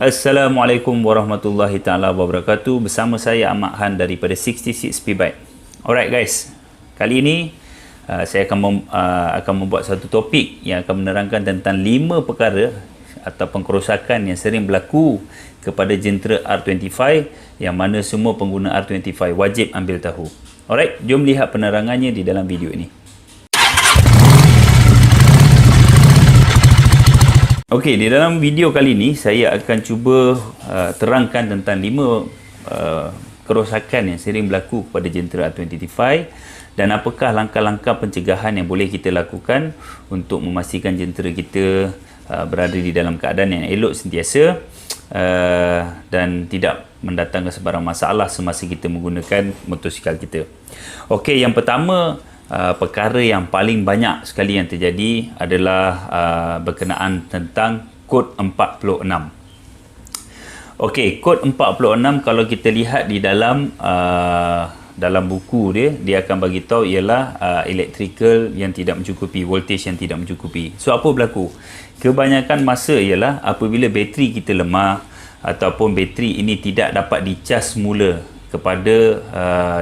Assalamualaikum warahmatullahi taala wabarakatuh. Bersama saya Ahmad Han daripada 66p Bike. Alright guys, kali ini saya akan membuat satu topik yang akan menerangkan tentang 5 perkara atau kerosakan yang sering berlaku kepada jentera R25, yang mana semua pengguna R25 wajib ambil tahu. Alright, jom lihat penerangannya di dalam video ini. Okey, di dalam video kali ini saya akan cuba terangkan tentang 5 kerosakan yang sering berlaku kepada jentera R25 dan apakah langkah-langkah pencegahan yang boleh kita lakukan untuk memastikan jentera kita berada di dalam keadaan yang elok sentiasa dan tidak mendatangkan sebarang masalah semasa kita menggunakan motosikal kita. Okey, yang pertama, perkara yang paling banyak sekali yang terjadi adalah berkenaan tentang kod 46. Okey, kod 46 kalau kita lihat di dalam buku dia akan bagi tahu ialah electrical yang tidak mencukupi, voltage yang tidak mencukupi. So apa berlaku? Kebanyakan masa ialah apabila bateri kita lemah ataupun bateri ini tidak dapat dicas semula kepada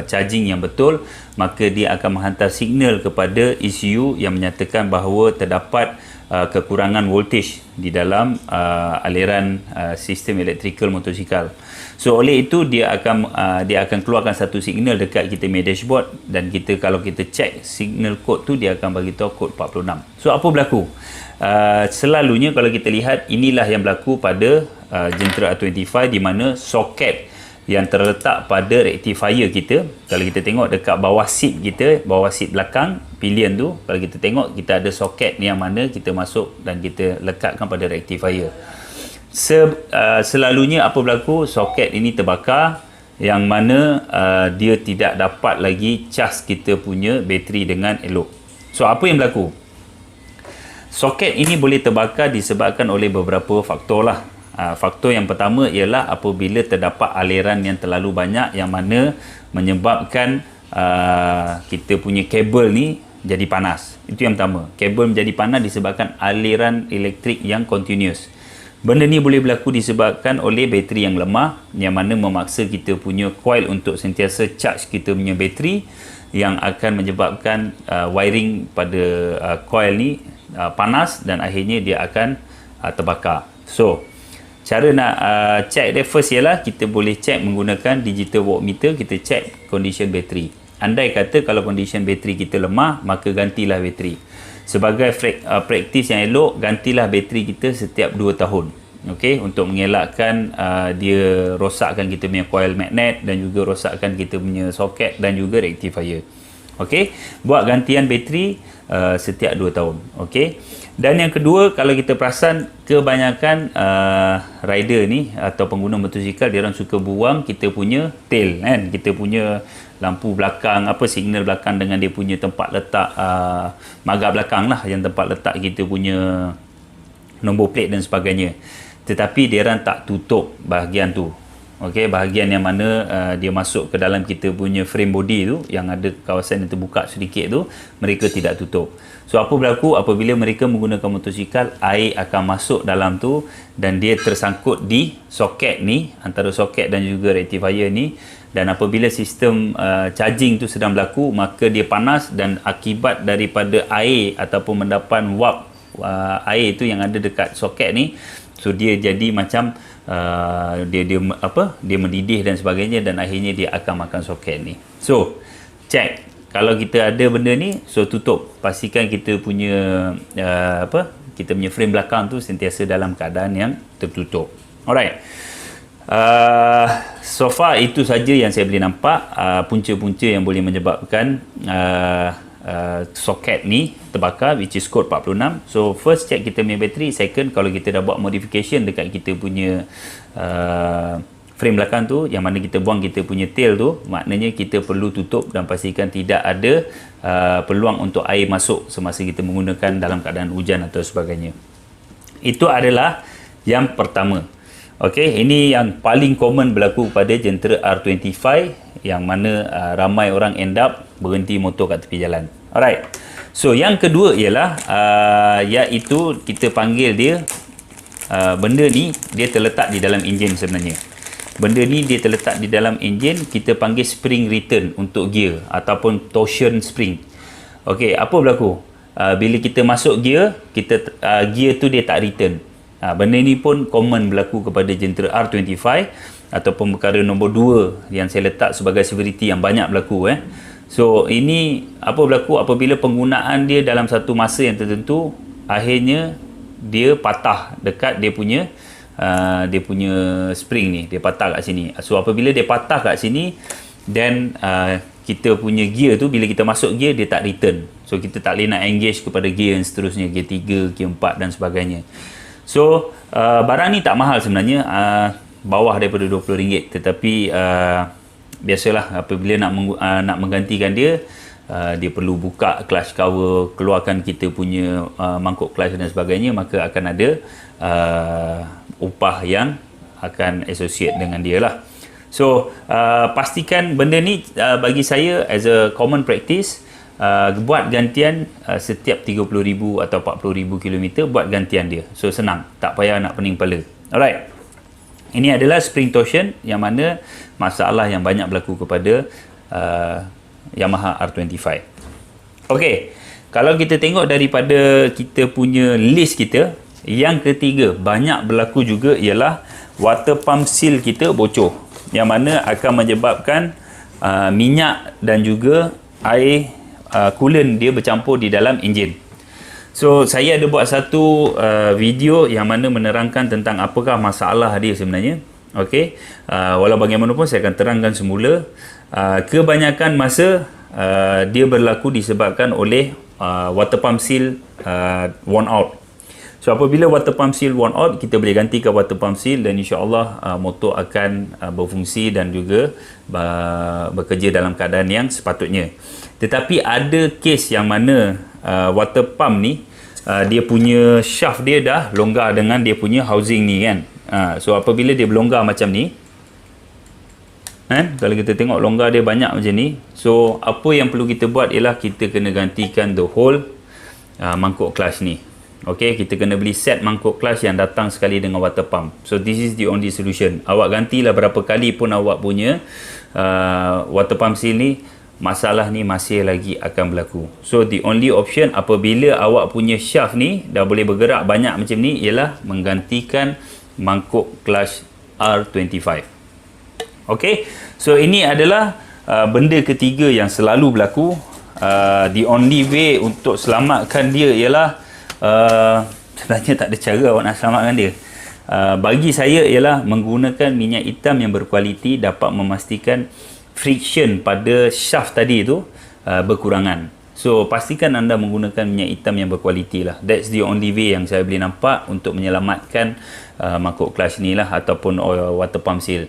charging yang betul, maka dia akan menghantar signal kepada ECU yang menyatakan bahawa terdapat kekurangan voltage di dalam aliran sistem elektrikal motosikal. So oleh itu dia akan keluarkan satu signal dekat kita punya dashboard, dan kalau kita check signal kod tu, dia akan bagi tahu kod 46. So apa berlaku? Selalunya kalau kita lihat, inilah yang berlaku pada jentera R25, di mana soket yang terletak pada rectifier kita, kalau kita tengok dekat bawah seat kita, bawah seat belakang pilihan tu, kalau kita tengok kita ada soket yang mana kita masuk dan kita lekatkan pada rectifier. Selalunya apa berlaku? Soket ini terbakar, yang mana dia tidak dapat lagi cas kita punya bateri dengan elok. So apa yang berlaku? Soket ini boleh terbakar disebabkan oleh beberapa faktor lah. Faktor yang pertama ialah apabila terdapat aliran yang terlalu banyak, yang mana menyebabkan kita punya kabel ni jadi panas. Itu yang pertama. Kabel menjadi panas disebabkan aliran elektrik yang continuous. Benda ni boleh berlaku disebabkan oleh bateri yang lemah, yang mana memaksa kita punya coil untuk sentiasa charge kita punya bateri, yang akan menyebabkan wiring pada coil ni panas dan akhirnya dia akan terbakar. So cara nak check dia first ialah kita boleh check menggunakan digital voltmeter. Kita check condition bateri. Andai kata kalau condition bateri kita lemah, maka gantilah bateri. Sebagai praktis yang elok, gantilah bateri kita setiap 2 tahun. Okey, untuk mengelakkan dia rosakkan kita punya coil magnet dan juga rosakkan kita punya soket dan juga rectifier. Okey, buat gantian bateri setiap 2 tahun. Okey. Dan yang kedua, kalau kita perasan, kebanyakan rider ni atau pengguna motosikal, dia orang suka buang kita punya tail kan, kita punya lampu belakang, signal belakang dengan dia punya tempat letak magak belakang lah, yang tempat letak kita punya nombor plate dan sebagainya. Tetapi dia orang tak tutup bahagian tu. Okey, bahagian yang mana dia masuk ke dalam kita punya frame body tu, yang ada kawasan yang terbuka sedikit tu, mereka tidak tutup. So apa berlaku apabila mereka menggunakan motosikal? Air akan masuk dalam tu dan dia tersangkut di soket ni, antara soket dan juga rectifier ni, dan apabila sistem charging tu sedang berlaku, maka dia panas, dan akibat daripada air ataupun mendapat wap air tu yang ada dekat soket ni, so dia jadi macam dia mendidih dan sebagainya, dan akhirnya dia akan makan soket ni. So check, kalau kita ada benda ni, so tutup. Pastikan kita punya kita punya frame belakang tu sentiasa dalam keadaan yang tertutup. Alright. So far itu saja yang saya boleh nampak punca-punca yang boleh menyebabkan soket ni terbakar, which is code 46. So first check kita punya bateri. Second, kalau kita dah buat modification dekat kita punya frame belakang tu, yang mana kita buang kita punya tail tu, maknanya kita perlu tutup dan pastikan tidak ada peluang untuk air masuk semasa kita menggunakan dalam keadaan hujan atau sebagainya. Itu adalah yang pertama. Okey, ini yang paling common berlaku pada jentera R25, yang mana ramai orang end up berhenti motor kat tepi jalan. Alright. So yang kedua ialah iaitu kita panggil dia benda ni dia terletak di dalam enjin sebenarnya. Benda ni dia terletak di dalam enjin, kita panggil spring return untuk gear ataupun torsion spring. Okey, apa berlaku? Bila kita masuk gear, gear tu dia tak return. Benda ni pun common berlaku kepada jentera R25 ataupun perkara nombor 2 yang saya letak sebagai severity yang banyak berlaku. So ini apa berlaku apabila penggunaan dia dalam satu masa yang tertentu, akhirnya dia patah dekat dia punya spring ni, dia patah kat sini. So apabila dia patah kat sini, then kita punya gear tu, bila kita masuk gear dia tak return. So kita tak boleh nak engage kepada gear yang seterusnya, gear 3, gear 4 dan sebagainya. So barang ni tak mahal sebenarnya, bawah daripada RM20, tetapi biasalah apabila nak menggantikan dia, dia perlu buka clutch cover, keluarkan kita punya mangkuk clutch dan sebagainya, maka akan ada upah yang akan associate dengan dia lah. So pastikan benda ni bagi saya as a common practice, buat gantian setiap 30,000 atau 40,000 km, buat gantian dia. So senang, tak payah nak pening kepala. Alright, ini adalah spring torsion yang mana masalah yang banyak berlaku kepada Yamaha R25. Okey, kalau kita tengok daripada kita punya list kita, yang ketiga banyak berlaku juga ialah water pump seal kita bocor, yang mana akan menyebabkan minyak dan juga air coolant dia bercampur di dalam enjin. So saya ada buat satu video yang mana menerangkan tentang apakah masalah dia sebenarnya. Okey, walau bagaimanapun saya akan terangkan semula. Kebanyakan masa dia berlaku disebabkan oleh water pump seal worn out. So apabila water pump seal worn out, kita boleh gantikan water pump seal dan insya-Allah motor akan berfungsi dan juga bekerja dalam keadaan yang sepatutnya. Tetapi ada kes yang mana water pump ni dia punya shaft dia dah longgar dengan dia punya housing ni kan. So apabila dia berlonggar macam ni, kalau kita tengok longgar dia banyak macam ni, so apa yang perlu kita buat ialah kita kena gantikan the whole mangkuk clutch ni. Okey, kita kena beli set mangkuk clutch yang datang sekali dengan water pump. So this is the only solution. Awak gantilah berapa kali pun awak punya water pump seal ni, masalah ni masih lagi akan berlaku. So the only option apabila awak punya shaft ni dah boleh bergerak banyak macam ni ialah menggantikan mangkuk clutch R25. Okey, so ini adalah benda ketiga yang selalu berlaku. The only way untuk selamatkan dia ialah sebenarnya tak ada cara awak nak selamatkan dia. Bagi saya ialah menggunakan minyak hitam yang berkualiti dapat memastikan friction pada shaft tadi itu berkurangan. So pastikan anda menggunakan minyak hitam yang berkualiti lah. That's the only way yang saya boleh nampak untuk menyelamatkan mangkuk clutch ni lah ataupun water pump seal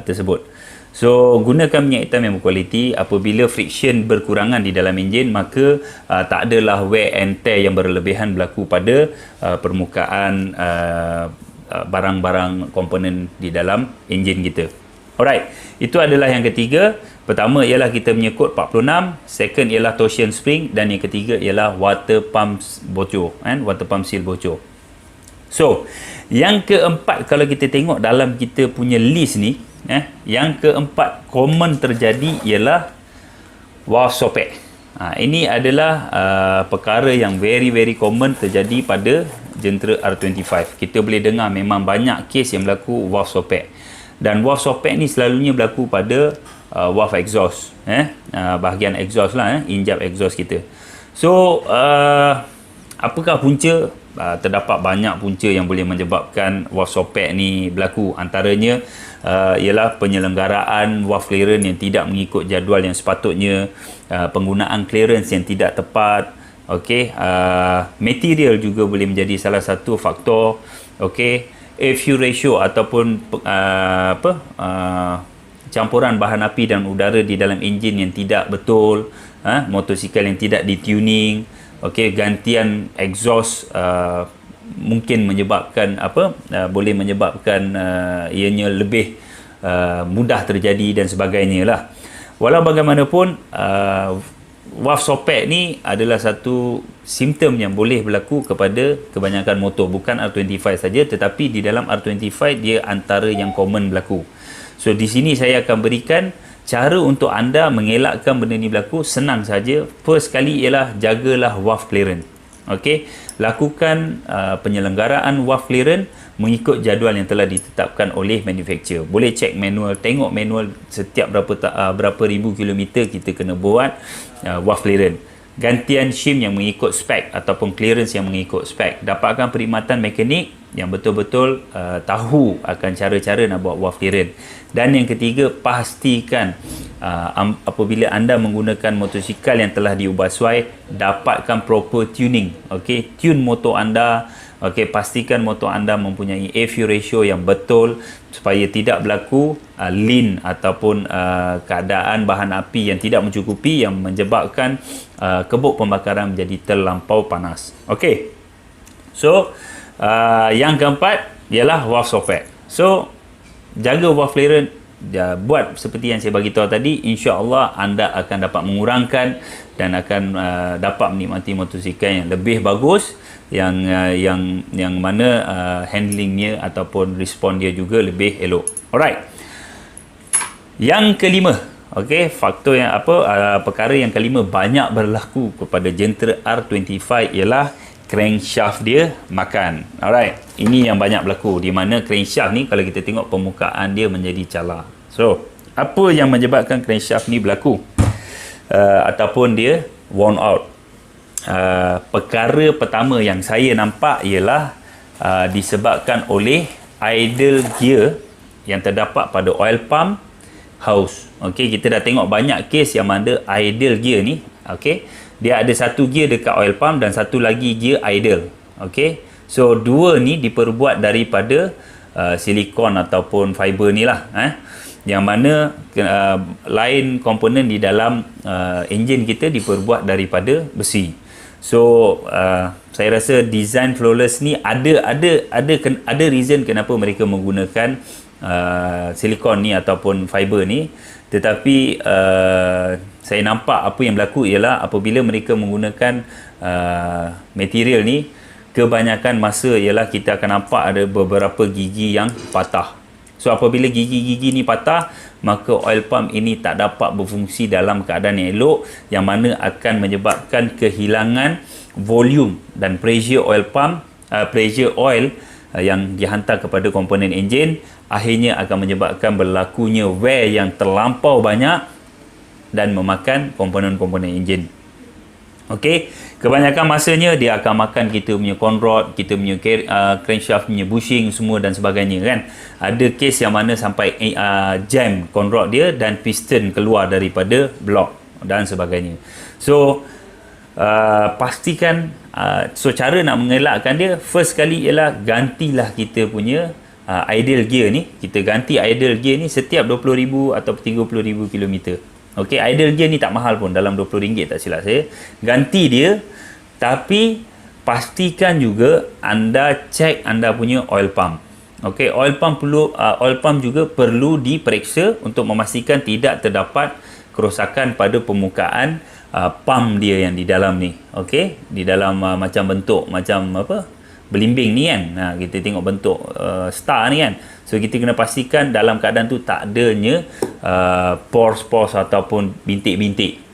tersebut. So gunakan minyak hitam yang berkualiti. Apabila friction berkurangan di dalam enjin, maka tak adalah wear and tear yang berlebihan berlaku pada permukaan barang-barang komponen di dalam enjin kita. Alright, itu adalah yang ketiga. Pertama ialah kita punya kod 46, second ialah torsion spring, dan yang ketiga ialah water pump bocor, water pump seal bocor. So yang keempat, kalau kita tengok dalam kita punya list ni, yang keempat common terjadi ialah valve socket. Ini adalah perkara yang very common terjadi pada jentera R25. Kita boleh dengar memang banyak kes yang berlaku valve socket. Dan valve socket ni selalunya berlaku pada valve exhaust, bahagian exhaust lah, injap exhaust kita. So apakah punca? Terdapat banyak punca yang boleh menyebabkan valve socket ni berlaku. Antaranya ialah penyelenggaraan valve clearance yang tidak mengikut jadual yang sepatutnya, penggunaan clearance yang tidak tepat. Okey, material juga boleh menjadi salah satu faktor. Okey, air-fuel ratio ataupun campuran bahan api dan udara di dalam enjin yang tidak betul, motosikal yang tidak di-tuning. Okey, gantian exhaust mungkin menyebabkan boleh menyebabkan ianya lebih mudah terjadi dan sebagainya lah. Walau bagaimanapun Waf sopak ni adalah satu simptom yang boleh berlaku kepada kebanyakan motor, bukan R25 saja, tetapi di dalam R25 dia antara yang common berlaku. So di sini saya akan berikan cara untuk anda mengelakkan benda ni berlaku. Senang saja. First kali ialah jagalah waf clearance. Okey, lakukan penyelenggaraan waf clearance mengikut jadual yang telah ditetapkan oleh manufacturer. Boleh cek manual, tengok manual setiap berapa ribu kilometer kita kena buat waf clearance. Gantian shim yang mengikut spek ataupun clearance yang mengikut spek. Dapatkan perkhidmatan mekanik yang betul-betul tahu akan cara-cara nak buat waf clearance. Dan yang ketiga, pastikan apabila anda menggunakan motosikal yang telah diubah suai, dapatkan proper tuning. Okey, tune motor anda. Okey, pastikan motor anda mempunyai air-fuel ratio yang betul supaya tidak berlaku lean ataupun keadaan bahan api yang tidak mencukupi yang menyebabkan kebuk pembakaran menjadi terlampau panas. Okey. So, yang keempat ialah waf sopak. So, jaga waf clearance, buat seperti yang saya bagi tahu tadi, insya-Allah anda akan dapat mengurangkan dan akan dapat menikmati motosikal yang lebih bagus, yang mana handlingnya ataupun respon dia juga lebih elok. Alright. Yang kelima, okey, faktor yang perkara yang kelima banyak berlaku kepada Gentra R25 ialah crankshaft dia makan. Alright, ini yang banyak berlaku, di mana crankshaft ni kalau kita tengok permukaan dia menjadi cala. So, apa yang menyebabkan crankshaft ni berlaku ataupun dia worn out? Perkara pertama yang saya nampak ialah disebabkan oleh idle gear yang terdapat pada oil pump house. Okey, kita dah tengok banyak kes yang mana idle gear ni, okey, dia ada satu gear dekat oil pump dan satu lagi gear idle. Okey, so dua ni diperbuat daripada silikon ataupun fiber ni lah, yang mana lain komponen di dalam enjin kita diperbuat daripada besi. So saya rasa design flawless ni ada reason kenapa mereka menggunakan silikon ni ataupun fiber ni, tetapi saya nampak apa yang berlaku ialah apabila mereka menggunakan material ni, kebanyakan masa ialah kita akan nampak ada beberapa gigi yang patah. So apabila gigi-gigi ni patah, maka oil pump ini tak dapat berfungsi dalam keadaan yang elok, yang mana akan menyebabkan kehilangan volume dan pressure oil pump, pressure oil yang dihantar kepada komponen enjin, akhirnya akan menyebabkan berlakunya wear yang terlampau banyak dan memakan komponen-komponen enjin. Okey, kebanyakan masanya dia akan makan kita punya conrod, kita punya crankshaft punya bushing semua dan sebagainya kan. Ada kes yang mana sampai jam conrod dia dan piston keluar daripada blok dan sebagainya. So pastikan so cara nak mengelakkan dia, first kali ialah gantilah kita punya idle gear ni. Kita ganti idle gear ni setiap 20,000 atau 30,000 km. Okey, idle gear ni tak mahal pun, dalam RM20 tak silap saya. Ganti dia, tapi pastikan juga anda cek anda punya oil pump. Okey, oil pump juga perlu diperiksa untuk memastikan tidak terdapat kerosakan pada permukaan pump dia yang di dalam ni. Okey, di dalam macam bentuk macam apa? Belimbing ni kan. Kita tengok bentuk star ni kan. So kita kena pastikan dalam keadaan tu tak adanya pores ataupun bintik-bintik.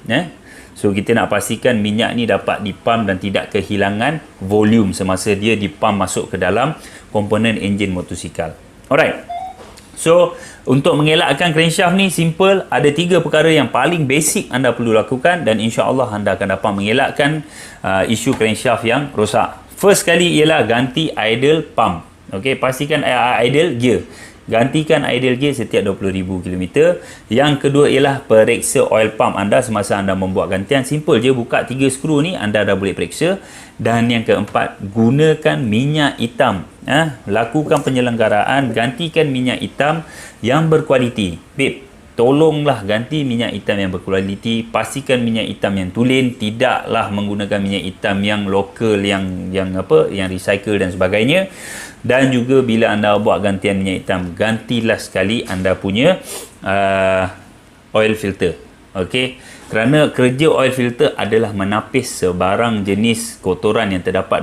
So kita nak pastikan minyak ni dapat dipump dan tidak kehilangan volume semasa dia dipump masuk ke dalam komponen enjin motosikal. Alright. So untuk mengelakkan crankshaft ni simple, ada 3 perkara yang paling basic anda perlu lakukan dan insya-Allah anda akan dapat mengelakkan isu crankshaft yang rosak. First kali ialah ganti idle pump. Okey, pastikan idle gear. Gantikan idle gear setiap 20,000 km. Yang kedua ialah periksa oil pump anda semasa anda membuat gantian. Simple je, buka 3 skru ni anda dah boleh periksa. Dan yang keempat, gunakan minyak hitam. Lakukan penyelenggaraan, gantikan minyak hitam yang berkualiti. Babe, tolonglah ganti minyak hitam yang berkualiti. Pastikan minyak hitam yang tulen, tidaklah menggunakan minyak hitam yang lokal, yang recycle dan sebagainya. Dan juga bila anda buat gantian minyak hitam, gantilah sekali anda punya oil filter. Okey, kerana kerja oil filter adalah menapis sebarang jenis kotoran yang terdapat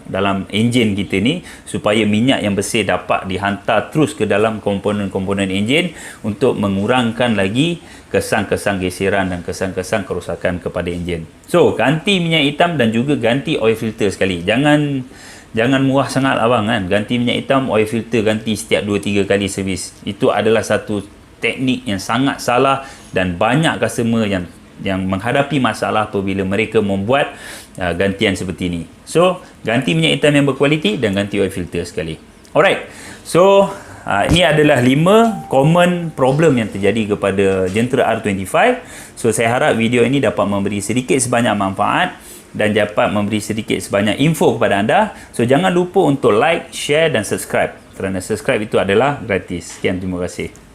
dalam enjin kita ni, supaya minyak yang bersih dapat dihantar terus ke dalam komponen-komponen enjin untuk mengurangkan lagi kesan-kesan geseran dan kesan-kesan kerosakan kepada enjin. So, ganti minyak hitam dan juga ganti oil filter sekali. Jangan murah sangat abang kan. Ganti minyak hitam, oil filter ganti setiap 2-3 kali servis. Itu adalah satu teknik yang sangat salah, dan banyak customer yang menghadapi masalah apabila mereka membuat gantian seperti ini. So, ganti minyak hitam yang berkualiti dan ganti oil filter sekali. Alright. So, ini adalah 5 common problem yang terjadi kepada Jentera R25. So, saya harap video ini dapat memberi sedikit sebanyak manfaat dan dapat memberi sedikit sebanyak info kepada anda. So, jangan lupa untuk like, share dan subscribe, kerana subscribe itu adalah gratis. Sekian, terima kasih.